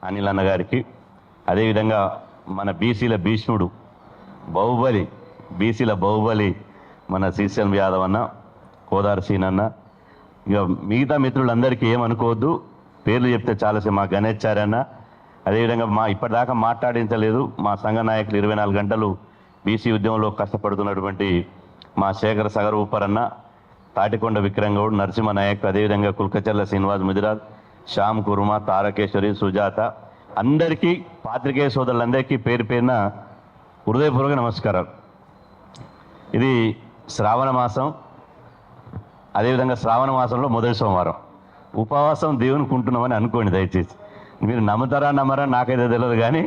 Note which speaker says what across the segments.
Speaker 1: అనిల్ అన్న గారికి, అదేవిధంగా మన బీసీల భీష్ముడు బాహుబలి, బీసీల బాహుబలి మన శ్రీశైలం యాదవ్ అన్న, కోదారు సీన్ అన్న, ఇక మిగతా మిత్రులందరికీ ఏమనుకోవద్దు, పేర్లు చెప్తే చాలాసేపు మా గణేశ్చారి అన్న, అదేవిధంగా మా ఇప్పటిదాకా మాట్లాడించలేదు మా సంఘ నాయకులు 24 గంటలు బీసీ ఉద్యమంలో కష్టపడుతున్నటువంటి మా శేఖర్ సగర్ ఊపర్ అన్న, తాటికొండ విక్రమ్ గౌడ్, నరసింహ నాయక్, అదేవిధంగా కుల్కచర్ల శ్రీనివాస్ ముదిరాజ్, శ్యామ్ కుర్మ, తారకేశ్వరి, సుజాత, అందరికీ పాత్రికేయ సోదరులందరికీ పేరు పేరున హృదయపూర్వక నమస్కారాలు. ఇది శ్రావణ మాసం, అదేవిధంగా శ్రావణ మాసంలో మొదటి సోమవారం. ఉపవాసం దేవునికి ఉంటున్నామని అనుకోండి దయచేసి. మీరు నమ్ముతారా నమ్మరా నాకైతే తెలియదు, కానీ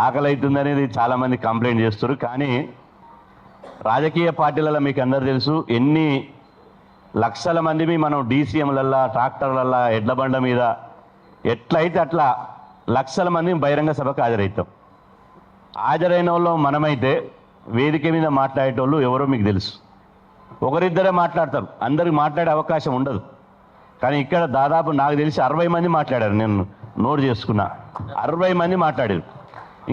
Speaker 1: ఆకలి అవుతుంది అనేది చాలామంది కంప్లైంట్ చేస్తారు. కానీ రాజకీయ పార్టీలలో మీకు అందరు తెలుసు, ఎన్ని లక్షల మందిని మనం డీసీఎంలల్లా, ట్రాక్టర్లల్లా, ఎడ్ల బండ మీద ఎట్లయితే అట్లా లక్షల మంది బహిరంగ సభకు హాజరవుతాం. హాజరైన వాళ్ళు మనమైతే వేదిక మీద మాట్లాడేటోళ్ళు ఎవరో మీకు తెలుసు. ఒకరిద్దరే మాట్లాడతారు, అందరికి మాట్లాడే అవకాశం ఉండదు. కానీ ఇక్కడ దాదాపు నాకు తెలిసి 60 మంది మాట్లాడారు. నేను నోట్ చేసుకున్నా, 60 మంది మాట్లాడారు.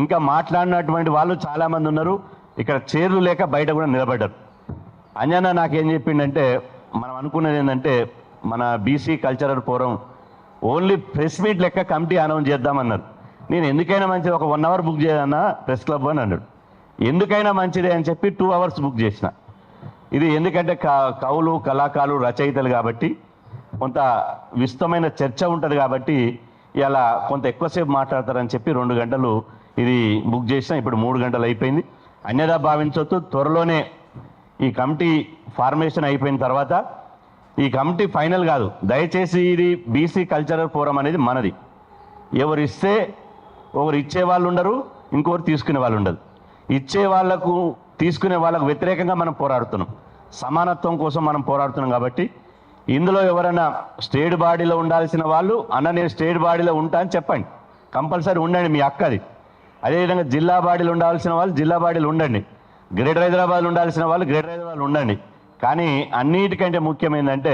Speaker 1: ఇంకా మాట్లాడినటువంటి వాళ్ళు చాలామంది ఉన్నారు. ఇక్కడ చైర్లు లేక బయట కూడా నిలబడ్డారు. అంజనా నాకేం చెప్పిండంటే, మనం అనుకున్నది ఏంటంటే మన BC cultural forum only press meet లెక్క కమిటీ అనౌన్స్ చేద్దామన్నారు. నేను ఎందుకైనా మంచిది ఒక 1 అవర్ బుక్ చేయన్నా ప్రెస్ క్లబ్ అని అన్నాడు. ఎందుకైనా మంచిదే అని చెప్పి 2 అవర్స్ బుక్ చేసిన. ఇది ఎందుకంటే కవులు, కళాకారులు, రచయితలు కాబట్టి కొంత విస్తమైన చర్చ ఉంటుంది కాబట్టి ఇలా కొంత ఎక్కువసేపు మాట్లాడతారని చెప్పి 2 గంటలు ఇది బుక్ చేసిన. ఇప్పుడు 3 గంటలు అయిపోయింది. అన్యదా భావించొద్దు, త్వరలోనే ఈ కమిటీ ఫార్మేషన్ అయిపోయిన తర్వాత ఈ కమిటీ ఫైనల్ కాదు. దయచేసి ఇది బీసీ కల్చరల్ ఫోరం అనేది మనది. ఎవరు ఇస్తే ఒకరు ఇచ్చే వాళ్ళు ఉండరు, ఇంకొకరు తీసుకునే వాళ్ళు ఉండదు. ఇచ్చే వాళ్లకు, తీసుకునే వాళ్ళకు వ్యతిరేకంగా మనం పోరాడుతున్నాం. సమానత్వం కోసం మనం పోరాడుతున్నాం. కాబట్టి ఇందులో ఎవరైనా స్టేట్ బాడీలో ఉండాల్సిన వాళ్ళు, అన్న నేను స్టేట్ బాడీలో ఉంటా అని చెప్పండి, కంపల్సరీ ఉండండి, మీ హక్కు అది. అదేవిధంగా జిల్లా బాడీలు ఉండాల్సిన వాళ్ళు జిల్లా బాడీలు ఉండండి, గ్రేటర్ హైదరాబాద్లో ఉండాల్సిన వాళ్ళు గ్రేటర్ హైదరాబాద్లో ఉండండి. కానీ అన్నిటికంటే ముఖ్యమైనదంటే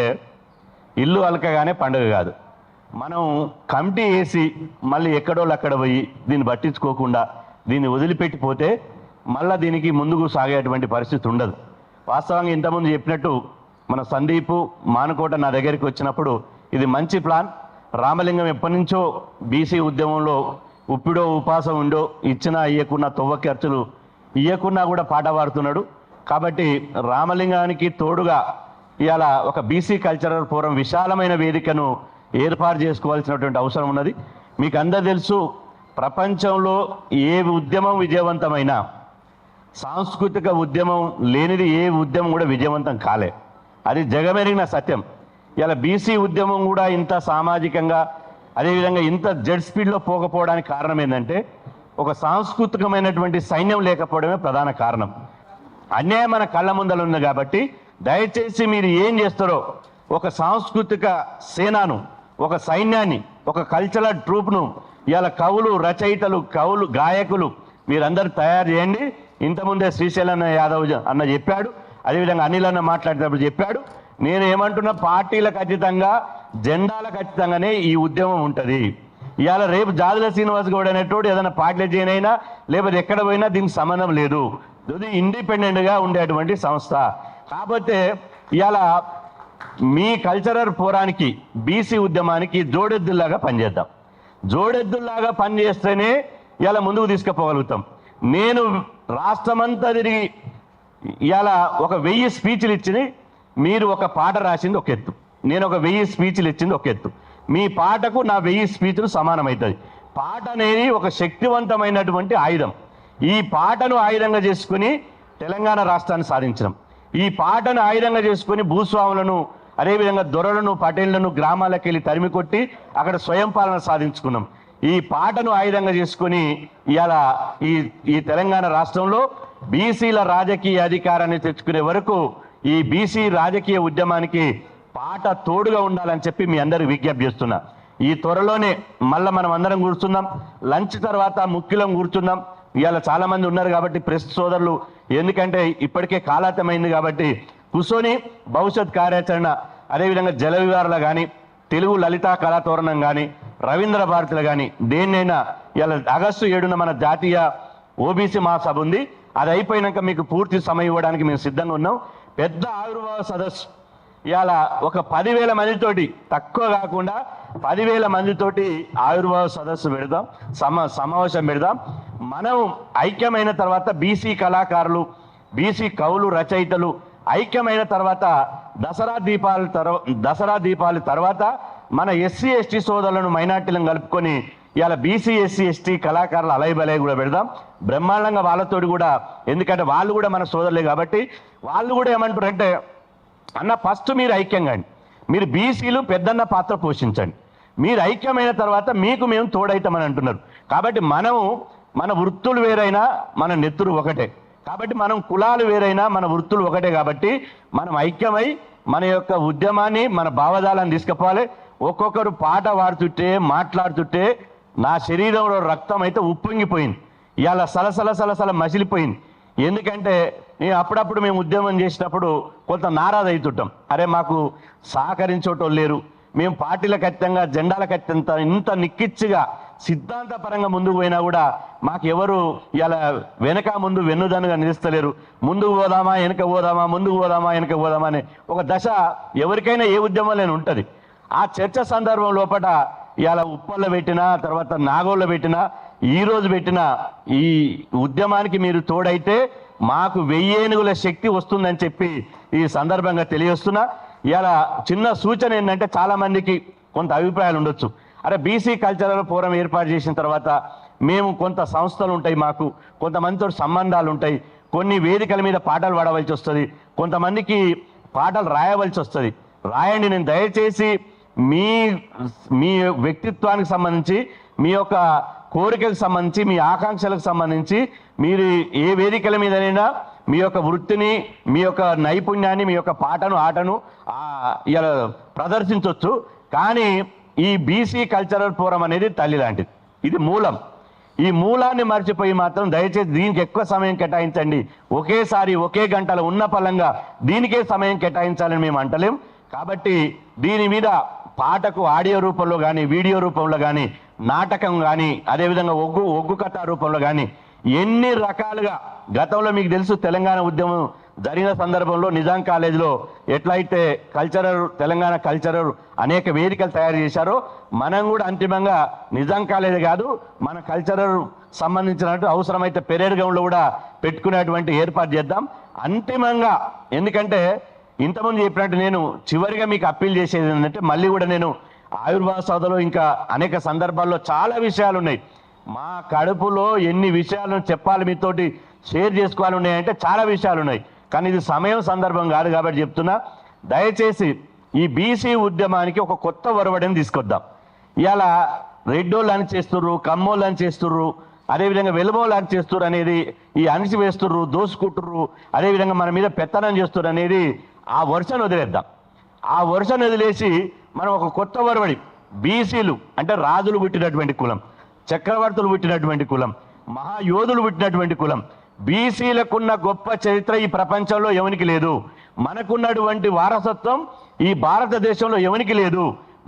Speaker 1: ఇల్లు అలకగానే పండుగ కాదు. మనం కమిటీ వేసి మళ్ళీ ఎక్కడోళ్ళు అక్కడ పోయి దీన్ని పట్టించుకోకుండా దీన్ని వదిలిపెట్టిపోతే మళ్ళీ దీనికి ముందుకు సాగేటువంటి పరిస్థితి ఉండదు. వాస్తవంగా ఇంతకుముందు చెప్పినట్టు మన సందీపు మానుకోట నా దగ్గరికి వచ్చినప్పుడు ఇది మంచి ప్లాన్. రామలింగం ఎప్పటి నుంచో బీసీ ఉద్యమంలో ఉప్పిడో ఉపాసం ఉండో, ఇచ్చినా ఇయ్యకున్నా, తొవ్వ ఖర్చులు ఇయ్యకున్నా కూడా పాట పాడుతున్నాడు. కాబట్టి రామలింగానికి తోడుగా ఇవాళ ఒక బీసీ కల్చరల్ ఫోరం విశాలమైన వేదికను ఏర్పాటు చేసుకోవాల్సినటువంటి అవసరం ఉన్నది. మీకు అందరూ తెలుసు, ప్రపంచంలో ఏ ఉద్యమం విజయవంతమైనా సాంస్కృతిక ఉద్యమం లేనిది ఏ ఉద్యమం కూడా విజయవంతం కాలే. అది జగమెరిగిన సత్యం. ఇలా బీసీ ఉద్యమం కూడా ఇంత సామాజికంగా, అదేవిధంగా ఇంత జెడ్ స్పీడ్లో పోకపోవడానికి కారణం ఏంటంటే ఒక సాంస్కృతికమైనటువంటి సైన్యం లేకపోవడమే ప్రధాన కారణం. అన్యాయం మన కళ్ళ ముందర ఉంది. కాబట్టి దయచేసి మీరు ఏం చేస్తారో ఒక సాంస్కృతిక సేనను, ఒక సైన్యాన్ని, ఒక కల్చరల్ ట్రూప్ను ఇవాళ కవులు, రచయితలు, కవులు, గాయకులు మీరందరూ తయారు చేయండి. ఇంతకుముందే శ్రీశైలం యాదవ్ అన్న చెప్పాడు, అదేవిధంగా అనిల్ అన్న మాట్లాడేటప్పుడు చెప్పాడు. నేను ఏమంటున్నా, పార్టీలకు అతీతంగా, జెండాలకు అతీతంగానే ఈ ఉద్యమం ఉంటుంది. ఇవాళ రేపు జాదుల శ్రీనివాస్ గౌడ్ అనేటోడు ఏదైనా పార్టీలు చేయనైనా లేకపోతే ఎక్కడ పోయినా దీనికి సంబంధం లేదు. ఇది ఇండిపెండెంట్గా ఉండేటువంటి సంస్థ. కాకపోతే ఇవాళ మీ కల్చరల్ ఫోరానికి, బీసీ ఉద్యమానికి జోడెద్దుల్లాగా పనిచేద్దాం. జోడెద్దుల్లాగా పనిచేస్తేనే ఇవాళ ముందుకు తీసుకుపోగలుగుతాం. నేను రాష్ట్రమంతా తిరిగి ఇవాళ ఒక 1000 స్పీచ్లు ఇచ్చి మీరు ఒక పాట రాసింది ఒక ఎత్తు, నేను ఒక 1000 స్పీచ్లు ఇచ్చింది ఒక ఎత్తు. మీ పాటకు నా 1000 స్పీచ్లు సమానమవుతుంది. పాట అనేది ఒక శక్తివంతమైనటువంటి ఆయుధం. ఈ పాటను ఆయుధంగా చేసుకుని తెలంగాణ రాష్ట్రాన్ని సాధించడం, ఈ పాటను ఆయుధంగా చేసుకుని భూస్వాములను, అదేవిధంగా దొరలను, పటేళ్లను గ్రామాలకు వెళ్ళి తరిమి కొట్టి అక్కడ స్వయం పాలన సాధించుకున్నాం. ఈ పాటను ఆయుధంగా చేసుకుని ఇవాళ ఈ తెలంగాణ రాష్ట్రంలో బీసీల రాజకీయ అధికారాన్ని తెచ్చుకునే వరకు ఈ బీసీ రాజకీయ ఉద్యమానికి పాట తోడుగా ఉండాలని చెప్పి మీ అందరికి విజ్ఞప్తి చేస్తున్నా. ఈ త్వరలోనే మళ్ళీ మనం అందరం కూర్చుందాం, లంచ్ తర్వాత ముఖ్యులం కూర్చుందాం. ఇవాళ చాలా మంది ఉన్నారు కాబట్టి ప్రెస్ సోదరులు, ఎందుకంటే ఇప్పటికే కాలాతమైంది కాబట్టి కూర్చొని భవిష్యత్ కార్యాచరణ, అదేవిధంగా జల విహారాలు కానీ, తెలుగు లలితా కళాతోరణం కానీ, రవీంద్ర భారతిలో కానీ దేన్నైనా ఇలా ఆగస్టు 7న మన జాతీయ ఓబీసీ మహాసభ ఉంది. అది అయిపోయినాక మీకు పూర్తి సమయం ఇవ్వడానికి మేము సిద్ధంగా ఉన్నాం. పెద్ద ఆవిర్భావ సదస్సు ఇవాళ ఒక 10,000 మందితోటి, తక్కువ కాకుండా 10,000 మందితోటి ఆవిర్భావ సదస్సు పెడదాం, సమావేశం పెడదాం. మనం ఐక్యమైన తర్వాత బీసీ కళాకారులు, బీసీ కవులు, రచయితలు ఐక్యమైన తర్వాత దసరా దీపాల తర్వాత మన ఎస్సీ ఎస్టీ సోదరులను, మైనార్టీలను కలుపుకొని ఇవాళ బీసీ ఎస్సీ ఎస్టీ కళాకారుల అలైబలై కూడా పెడదాం బ్రహ్మాండంగా వాళ్ళతోటి కూడా. ఎందుకంటే వాళ్ళు కూడా మన సోదరులే కాబట్టి వాళ్ళు కూడా ఏమంటారంటే, అన్న ఫస్ట్ మీరు ఐక్యంగా అండి, మీరు బీసీలు పెద్దన్న పాత్ర పోషించండి, మీరు ఐక్యమైన తర్వాత మీకు మేము తోడైతామని అంటున్నారు. కాబట్టి మన వృత్తులు వేరైనా మన నెత్తురు ఒకటే, కాబట్టి మనం కులాలు వేరైనా మన వృత్తులు ఒకటే. కాబట్టి మనం ఐక్యమై మన యొక్క ఉద్యమాన్ని, మన భావజాలను తీసుకుపోవాలి. ఒక్కొక్కరు పాట పాడుతుంటే, మాట్లాడుతుంటే నా శరీరంలో రక్తం అయితే ఉప్పొంగిపోయింది, ఇవాళ సలసల మసిలిపోయింది. ఎందుకంటే అప్పుడప్పుడు మేము ఉద్యమం చేసినప్పుడు కొంత నారాజు అవుతుంటాం, అరే మాకు సహకరించేటోళ్ళు లేరు, మేము పార్టీలకు ఖచ్చితంగా జెండాలకు ఖచ్చితంగా ఇంత నిక్కిచ్చిగా సిద్ధాంతపరంగా ముందుకు పోయినా కూడా మాకు ఎవరు ఇలా వెనక ముందు వెన్నుదన్నుగా నిలుస్తలేరు. ముందుకు పోదామా వెనక పోదామా, ముందుకు పోదామా వెనక పోదామా అనే ఒక దశ ఎవరికైనా ఏ ఉద్యమంలో ఉంటుంది. ఆ చర్చ సందర్భం లోపల ఇవాళ ఉప్పల్లో పెట్టినా, తర్వాత నాగోల్లో పెట్టినా, ఈరోజు పెట్టిన ఈ ఉద్యమానికి మీరు తోడైతే మాకు 1000 ఏనుగుల శక్తి వస్తుందని చెప్పి ఈ సందర్భంగా తెలియజేస్తున్నా. ఇవాళ చిన్న సూచన ఏంటంటే, చాలా మందికి కొంత అభిప్రాయాలు ఉండొచ్చు, అరే బీసీ కల్చరల్ ఫోరం ఏర్పాటు చేసిన తర్వాత మేము కొంత సంస్థలు ఉంటాయి, మాకు కొంతమందితో సంబంధాలు ఉంటాయి, కొన్ని వేదికల మీద పాటలు పాడవలసి వస్తుంది, కొంతమందికి పాటలు రాయవలసి వస్తుంది. రాయండి, నేను దయచేసి మీ వ్యక్తిత్వానికి సంబంధించి, మీ యొక్క కోరికలకు సంబంధించి, మీ ఆకాంక్షలకు సంబంధించి మీరు ఏ వేదికల మీదనైనా మీ యొక్క వృత్తిని, మీ యొక్క నైపుణ్యాన్ని, మీ యొక్క పాటను, ఆటను ఇలా ప్రదర్శించవచ్చు. కానీ ఈ బీసీ కల్చరల్ ఫోరం అనేది తల్లి లాంటిది, ఇది మూలం. ఈ మూలాన్ని మర్చిపోయి మాత్రం దయచేసి దీనికి ఎక్కువ సమయం కేటాయించండి. ఒకేసారి ఒకే గంటలో ఉన్న పలంగా దీనికే సమయం కేటాయించాలని మేము అంటలేం. కాబట్టి దీని మీద పాటకు ఆడియో రూపంలో కానీ, వీడియో రూపంలో కానీ, నాటకం కానీ, అదేవిధంగా ఒగ్గు కథ రూపంలో కానీ ఎన్ని రకాలుగా, గతంలో మీకు తెలుసు తెలంగాణ ఉద్యమం జరిగిన సందర్భంలో నిజాం కాలేజీలో ఎట్లయితే తెలంగాణ కల్చరల్ అనేక వేదికలు తయారు చేశారో, మనం కూడా అంతిమంగా నిజాం కాలేజీ కాదు, మన కల్చరల్ సంబంధించినట్టు అవసరమైతే పెరేడ్ గ్రౌండ్లో కూడా పెట్టుకునేటువంటి ఏర్పాటు చేద్దాం అంతిమంగా. ఎందుకంటే ఇంతకుముందు చెప్పినట్టు నేను చివరిగా మీకు అప్పీల్ చేసేది ఏంటంటే, మళ్ళీ కూడా నేను ఆవిర్భావ సభలో ఇంకా అనేక సందర్భాల్లో చాలా విషయాలు ఉన్నాయి, మా కడుపులో ఎన్ని విషయాలను చెప్పాలి, మీతోటి షేర్ చేసుకోవాలి ఉన్నాయంటే చాలా విషయాలు ఉన్నాయి. కానీ ఇది సమయం సందర్భం కాదు కాబట్టి చెప్తున్నా, దయచేసి ఈ బీసీ ఉద్యమానికి ఒక కొత్త ఒరవడిని తీసుకొద్దాం. ఇవాళ రెడ్డోళ్ళు అని చేస్తుర్రు, కమ్మోళ్ళు అని చేస్తుర్రు, అదేవిధంగా వెలుమోళ్ళు అని చేస్తుర్రు అనేది, ఈ అణిచి వేస్తుర్రు, దోసుకుంటుర్రు, అదేవిధంగా మన మీద పెత్తనం చేస్తుర్రు అనేది ఆ వర్షను వదిలేద్దాం. ఆ వర్షను వదిలేసి మనం ఒక కొత్త ఒరవడి, బీసీలు అంటే రాజులు పుట్టినటువంటి కులం, చక్రవర్తులు పుట్టినటువంటి కులం, మహాయోధులు పుట్టినటువంటి కులం, బీసీలకున్న గొప్ప చరిత్ర ఈ ప్రపంచంలో ఎవరికి లేదు, మనకున్నటువంటి వారసత్వం ఈ భారతదేశంలో ఎవరికి లేదు,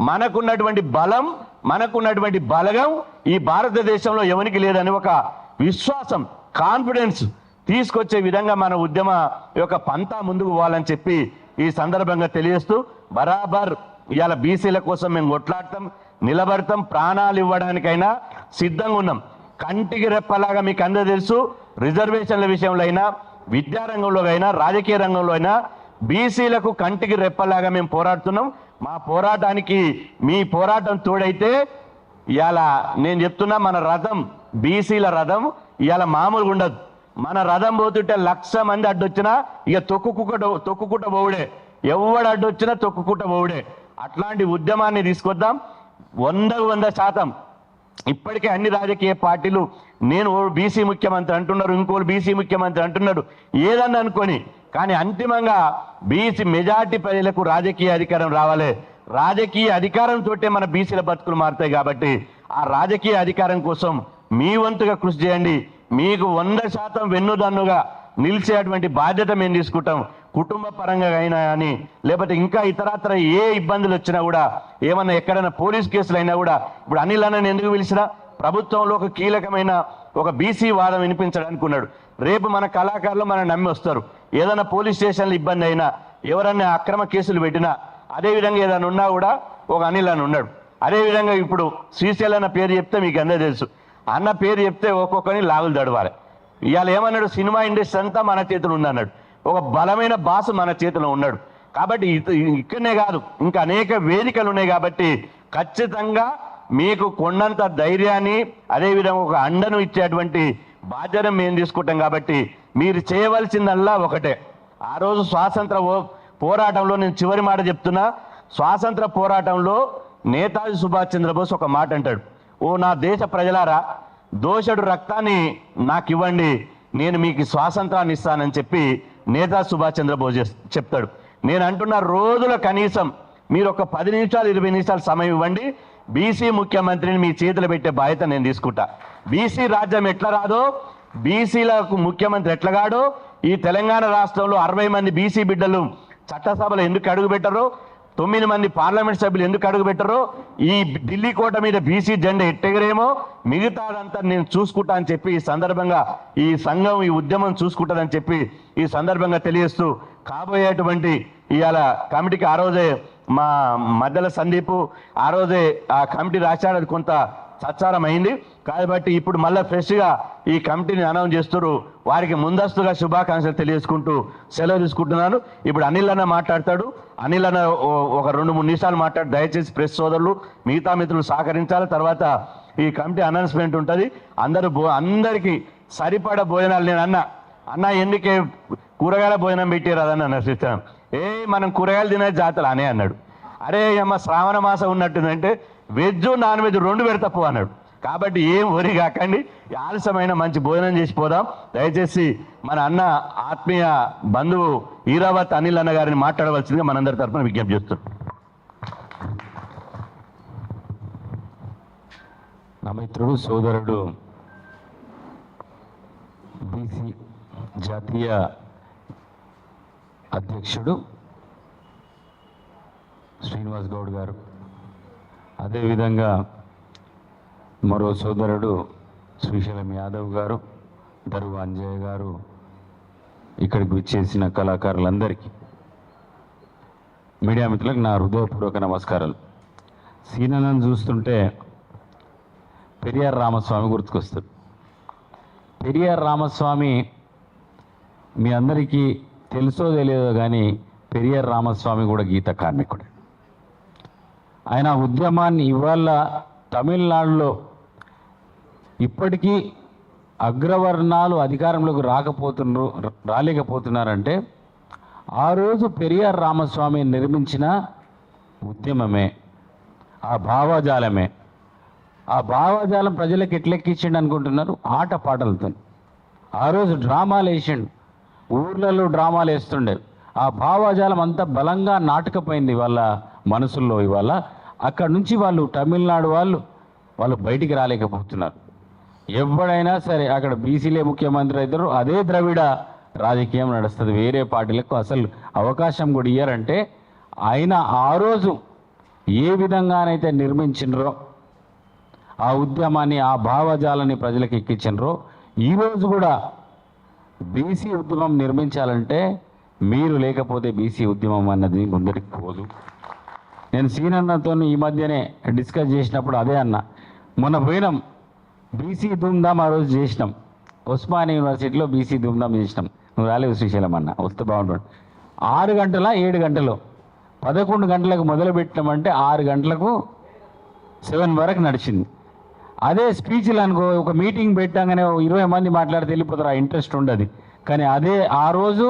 Speaker 1: మనకున్నటువంటి బలం, మనకున్నటువంటి బలగం ఈ భారతదేశంలో ఎవరికి లేదని ఒక విశ్వాసం, కాన్ఫిడెన్స్ తీసుకొచ్చే విధంగా మన ఉద్యమ యొక్క పంతా ముందుకు పోవాలని చెప్పి ఈ సందర్భంగా తెలియజేస్తూ, బరాబర్ ఇవాళ బీసీల కోసం మేము కొట్లాడతాం, నిలబడతాం, ప్రాణాలు ఇవ్వడానికైనా సిద్ధంగా ఉన్నాం. కంటికి రెప్పలాగా మీకు అందరూ తెలుసు, రిజర్వేషన్ల విషయంలో అయినా, విద్యారంగంలో అయినా, రాజకీయ రంగంలో అయినా బీసీలకు కంటికి రెప్పలాగా మేము పోరాడుతున్నాం. మా పోరాటానికి మీ పోరాటం తోడైతే ఇవాళ నేను చెప్తున్నా, మన రథం, బీసీల రథం ఇవాళ మామూలుగా ఉండదు. మన రథం పోతుంటే 1,00,000 మంది అడ్డొచ్చినా ఇక తొక్కుకుంట పోవుడే, ఎవడు అడ్డొచ్చినా తొక్కుకుంట పోవుడే. అట్లాంటి ఉద్యమాన్ని తీసుకొద్దాం. 100% ఇప్పటికే అన్ని రాజకీయ పార్టీలు నేను బీసీ ముఖ్యమంత్రి అంటున్నారు, ఇంకోరు బీసీ ముఖ్యమంత్రి అంటున్నాడు, ఏదన్నా అనుకొని, కానీ అంతిమంగా బీసీ మెజార్టీ ప్రజలకు రాజకీయ అధికారం రావాలి. రాజకీయ అధికారంతో మన బీసీల బతుకులు మారుతాయి. కాబట్టి ఆ రాజకీయ అధికారం కోసం మీ వంతుగా కృషి చేయండి. మీకు 100% వెన్నుదన్నుగా నిలిచేటువంటి బాధ్యత మేము తీసుకుంటాం. కుటుంబ పరంగా అయినా కానీ లేకపోతే ఇంకా ఇతరత్ర ఏ ఇబ్బందులు వచ్చినా కూడా ఏమన్నా ఎక్కడైనా పోలీస్ కేసులు అయినా కూడా ఇప్పుడు అనిల్ అన్నని ఎందుకు పిలిచినా ప్రభుత్వంలో ఒక కీలకమైన ఒక బీసీ వాదం వినిపించడానికి ఉన్నాడు. రేపు మన కళాకారులు మనం నమ్మి వస్తారు. ఏదైనా పోలీస్ స్టేషన్లో ఇబ్బంది అయినా ఎవరన్నా అక్రమ కేసులు పెట్టినా అదేవిధంగా ఏదైనా ఉన్నా కూడా ఒక అనిల్ అని ఉన్నాడు. అదేవిధంగా ఇప్పుడు శ్రీశైలం అన్న పేరు చెప్తే మీకు అందరూ తెలుసు. అన్న పేరు చెప్తే ఒక్కొక్కరిని లాగులు దడవాలి. ఇవాళ ఏమన్నాడు, సినిమా ఇండస్ట్రీ అంతా మన చేతిలో ఉందన్నాడు. ఒక బలమైన బాసు మన చేతిలో ఉన్నాడు. కాబట్టి ఇక్కడనే కాదు ఇంకా అనేక వేదికలు ఉన్నాయి. కాబట్టి ఖచ్చితంగా మీకు కొండంత ధైర్యాన్ని అదేవిధంగా ఒక అండను ఇచ్చేటువంటి బాధ్యత మేము తీసుకుంటాం. కాబట్టి మీరు చేయవలసిందల్లా ఒకటే, ఆ రోజు స్వాతంత్ర పోరాటంలో నేను చివరి మాట చెప్తున్నా, స్వాతంత్ర పోరాటంలో నేతాజీ సుభాష్ చంద్రబోస్ ఒక మాట అంటాడు, ఓ నా దేశ ప్రజలారా దోషుడు రక్తాన్ని నాకు ఇవ్వండి, నేను మీకు స్వాతంత్రాన్ని ఇస్తానని చెప్పి నేతాజీ సుభాష్ చంద్రబోస్ చెప్తాడు. నేను అంటున్న రోజుల కనీసం మీరు ఒక 10 నిమిషాలు 20 నిమిషాలు సమయం ఇవ్వండి, బీసీ ముఖ్యమంత్రిని మీ చేతులు పెట్టే బాధ్యత నేను తీసుకుంటా. బీసీ రాజ్యం ఎట్లా రాదో, బీసీలకు ముఖ్యమంత్రి ఎట్లా కాడో, ఈ తెలంగాణ రాష్ట్రంలో 60 మంది బీసీ బిడ్డలు చట్టసభలో ఎందుకు అడుగు పెట్టరో, 9 మంది పార్లమెంట్ సభ్యులు ఎందుకు అడుగు పెట్టరో, ఈ ఢిల్లీ కోట మీద బీసీ జెండా ఎట్టెగరేమో, మిగతాదంతా నేను చూసుకుంటా అని చెప్పి ఈ సందర్భంగా ఈ సంఘం ఈ ఉద్యమం చూసుకుంటుందని చెప్పి ఈ సందర్భంగా తెలియజేస్తూ, కాబోయేటువంటి ఇవాళ కమిటీకి ఆ రోజే మా మధ్యల సందీపు ఆ రోజే ఆ కమిటీ రాశాడు, అది కొంత సత్సారం అయింది. కాబట్టి ఇప్పుడు మళ్ళీ ఫ్రెష్గా ఈ కమిటీని అనౌన్స్ చేస్తున్నారు. వారికి ముందస్తుగా శుభాకాంక్షలు తెలియజేసుకుంటూ సెలవు తీసుకుంటున్నాను. ఇప్పుడు అనిల్ అన్న మాట్లాడతాడు. అనిల్ అన్న ఒక 2-3 నిమిషాలు మాట్లాడు. దయచేసి ప్రెస్ సోదరులు మిగతా మిత్రులు సహకరించాలి. తర్వాత ఈ కమిటీ అనౌన్స్మెంట్ ఉంటుంది. అందరికీ సరిపడ భోజనాలు నేను అన్న ఎందుకే కూరగాయల భోజనం పెట్టారు అదని అన్న సిస్టమ్, మనం కూరగాయలు తినే జాతర అనే అన్నాడు. అరే అమ్మ శ్రావణ మాసం ఉన్నట్టుందంటే వెజ్ నాన్ వెజ్ 2 పెడతప్పు అన్నాడు. కాబట్టి ఏం వరి కాకండి, ఆలస్యమైన మంచి భోజనం చేసి పోదాం. దయచేసి మన అన్న ఆత్మీయ బంధువు ఈరావత్ అనిల్ అన్న గారిని మాట్లాడవలసిందిగా మనందరి తరఫున విజ్ఞప్తి చేస్తున్నాం.
Speaker 2: నా మిత్రుడు సోదరుడు బీసీ జాతీయ అధ్యక్షుడు శ్రీనివాస్ గౌడ్ గారు, అదేవిధంగా మరో సోదరుడు శ్రీశైలం యాదవ్ గారు, దరువు అంజయ్య గారు, ఇక్కడికి విచ్చేసిన కళాకారులందరికీ, మీడియా మిత్రులకు నా హృదయపూర్వక నమస్కారాలు. సీనన్నను చూస్తుంటే పెరియార్ రామస్వామి గుర్తుకొస్తుంది. పెరియార్ రామస్వామి మీ అందరికీ తెలుసో తెలియదో కానీ పెరియార్ రామస్వామి కూడా గీత కార్మికుడు. ఆయన ఉద్యమాన్ని ఇవాళ తమిళనాడులో ఇప్పటికీ అగ్రవర్ణాలు అధికారంలోకి రాలేకపోతున్నారంటే ఆ రోజు పెరియార్ రామస్వామి నిర్మించిన ఉద్యమమే, ఆ భావజాలమే. ఆ భావజాలం ప్రజలకు ఎట్లెక్కించండి అనుకుంటున్నారు? ఆట పాటలతో. ఆ రోజు డ్రామాలు వేసిండు, ఊర్లలో డ్రామాలు వేస్తుండే. ఆ భావజాలం అంతా బలంగా నాటుకపోయింది వాళ్ళ మనసుల్లో. ఇవాళ అక్కడ నుంచి వాళ్ళు తమిళనాడు వాళ్ళు బయటికి రాలేకపోతున్నారు. ఎవడైనా సరే అక్కడ బీసీలే ముఖ్యమంత్రి అవుతారు, అదే ద్రవిడ రాజకీయం నడుస్తుంది. వేరే పార్టీలకు అసలు అవకాశం కూడా ఇయ్యారంటే ఆయన ఆ రోజు ఏ విధంగానైతే నిర్మించినరో ఆ ఉద్యమాన్ని, ఆ భావజాలాన్ని ప్రజలకు ఎక్కించినరో, ఈరోజు కూడా బీసీ ఉద్యమం నిర్మించాలంటే మీరు లేకపోతే బీసీ ఉద్యమం అన్నది ముందరికి పోదు. నేను సీనన్నతో ఈ మధ్యనే డిస్కస్ చేసినప్పుడు అదే అన్న, మొన్న పోయినాం బీసీ ధూమ్ధామ్ ఆ రోజు చేసినాం, ఉస్మానియా యూనివర్సిటీలో బీసీ ధూమ్ధామ్ చేసినాం. నువ్వు రాలేవు శ్రీశైలం అన్న, వస్తే బాగుంటుంది. 6 గంటల 7 గంటలు 11 గంటలకు మొదలు పెట్టినామంటే 6 గంటలకు 7 వరకు నడిచింది. అదే స్పీచ్లు అనుకో, ఒక మీటింగ్ పెట్టాగానే 20 మంది మాట్లాడితే వెళ్ళిపోతారు, ఆ ఇంట్రెస్ట్ ఉండదు. కానీ అదే ఆ రోజు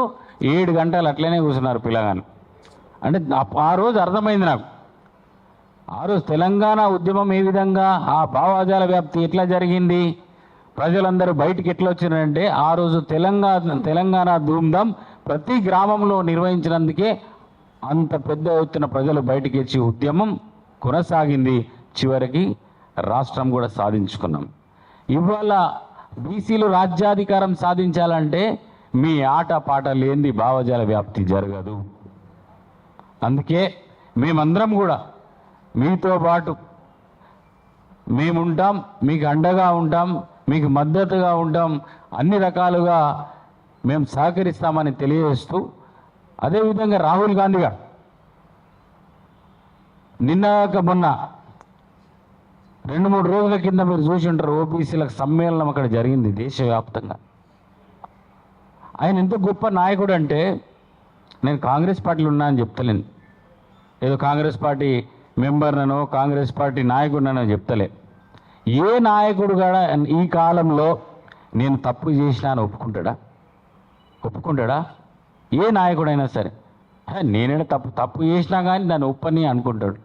Speaker 2: 7 గంటలు అట్లనే కూర్చున్నారు పిల్లగాను. అంటే ఆ రోజు అర్థమైంది నాకు, ఆ రోజు తెలంగాణ ఉద్యమం ఏ విధంగా, ఆ భావజాల వ్యాప్తి ఎట్లా జరిగింది, ప్రజలందరూ బయటికి ఎట్లా వచ్చినారంటే ఆ రోజు తెలంగాణ ధూమ్ధామ్ ప్రతి గ్రామంలో నిర్వహించినందుకే అంత పెద్ద ఎత్తున ప్రజలు బయటికి వచ్చి ఉద్యమం కొనసాగింది. చివరికి రాష్ట్రం కూడా సాధించుకున్నాం. ఇవాళ బీసీలు రాజ్యాధికారం సాధించాలంటే మీ ఆట పాట లేనిది భావజాల వ్యాప్తి జరగదు. అందుకే మేమందరం కూడా మీతో పాటు మేముంటాం, మీకు అండగా ఉంటాం, మీకు మద్దతుగా ఉంటాం, అన్ని రకాలుగా మేము సహకరిస్తామని తెలియజేస్తూ, అదేవిధంగా రాహుల్ గాంధీ గారు మొన్న 2-3 రోజుల కింద మీరు చూసి ఉంటారు, ఓబీసీలకు సమ్మేళనం అక్కడ జరిగింది దేశవ్యాప్తంగా. ఆయన ఎంత గొప్ప నాయకుడు అంటే, నేను కాంగ్రెస్ పార్టీలో ఉన్నా అని చెప్తలేను, ఏదో కాంగ్రెస్ పార్టీ మెంబర్ననో కాంగ్రెస్ పార్టీ నాయకుడినో చెప్తలే. ఏ నాయకుడు కూడా ఈ కాలంలో నేను తప్పు చేసినా అని ఒప్పుకుంటాడా? ఏ నాయకుడైనా సరే నేనే తప్పు చేసినా కానీ దాన్ని ఒప్పని అనుకుంటాడు,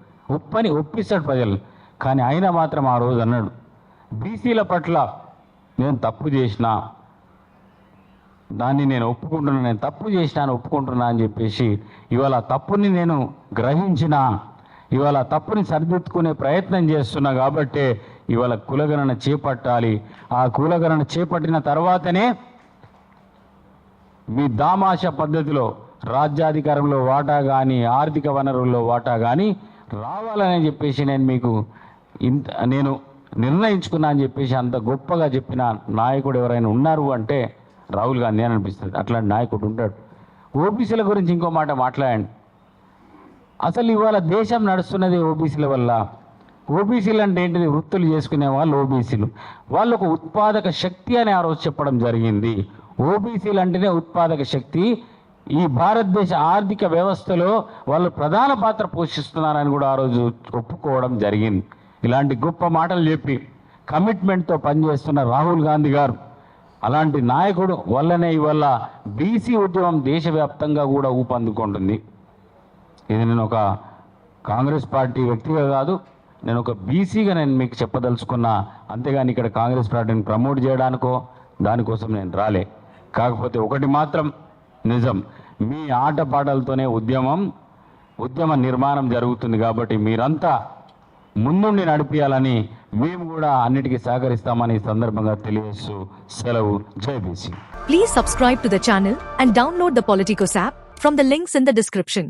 Speaker 2: ఒప్పిస్తాడు ప్రజలు. కానీ ఆయన మాత్రం ఆ రోజు అన్నాడు, బీసీల పట్ల నేను తప్పు చేసినా దాన్ని నేను ఒప్పుకుంటున్నా, నేను తప్పు చేసినా ఒప్పుకుంటున్నా అని చెప్పేసి ఇవాళ తప్పుని నేను గ్రహించిన, ఇవాళ తప్పుని సరిదిద్దుకునే ప్రయత్నం చేస్తున్నా కాబట్టే ఇవాళ కులగణన చేపట్టాలి. ఆ కులగణన చేపట్టిన తర్వాతనే మీ దామాష పద్ధతిలో రాజ్యాధికారంలో వాటా కానీ ఆర్థిక వనరుల్లో వాటా కానీ రావాలని చెప్పేసి నేను నిర్ణయించుకున్నా అని చెప్పేసి అంత గొప్పగా చెప్పిన నాయకుడు ఎవరైనా ఉన్నారు అంటే రాహుల్ గాంధీ అని అనిపిస్తుంది. అట్లాంటి నాయకుడు ఉంటాడు. ఓబీసీల గురించి ఇంకో మాట మాట్లాడండి. అసలు ఇవాళ దేశం నడుస్తున్నది ఓబీసీల వల్ల. ఓబీసీలు అంటే ఏంటిది? వృత్తులు చేసుకునే వాళ్ళు ఓబీసీలు. వాళ్ళు ఒక ఉత్పాదక శక్తి అని ఆ రోజు చెప్పడం జరిగింది. ఓబీసీలు అంటేనే ఉత్పాదక శక్తి. ఈ భారతదేశ ఆర్థిక వ్యవస్థలో వాళ్ళు ప్రధాన పాత్ర పోషిస్తున్నారని కూడా ఆ రోజు ఒప్పుకోవడం జరిగింది. ఇలాంటి గొప్ప మాటలు చెప్పి కమిట్మెంట్తో పనిచేస్తున్న రాహుల్ గాంధీ గారు అలాంటి నాయకుడు వల్లనే ఇవాళ బీసీ ఉద్యమం దేశవ్యాప్తంగా కూడా ఊపందుకుంటుంది. ఇది నేను ఒక కాంగ్రెస్ పార్టీ వ్యక్తిగా కాదు, నేను ఒక బీసీగా నేను మీకు చెప్పదలుచుకున్నా. అంతేగాని ఇక్కడ కాంగ్రెస్ పార్టీని ప్రమోట్ చేయడానికో దానికోసం నేను రాలే. కాకపోతే ఒకటి మాత్రం నిజం, మీ ఆటపాటలతోనే ఉద్యమ నిర్మాణం జరుగుతుంది. కాబట్టి మీరంతా ముందుండి నడిపించాలని మేము కూడా అన్నిటికీ సహకరిస్తామని ఈ సందర్భంగా తెలియజేస్తూ సెలవు. జై BC.
Speaker 3: Please subscribe to the channel and download the Politicos app from the links in the description.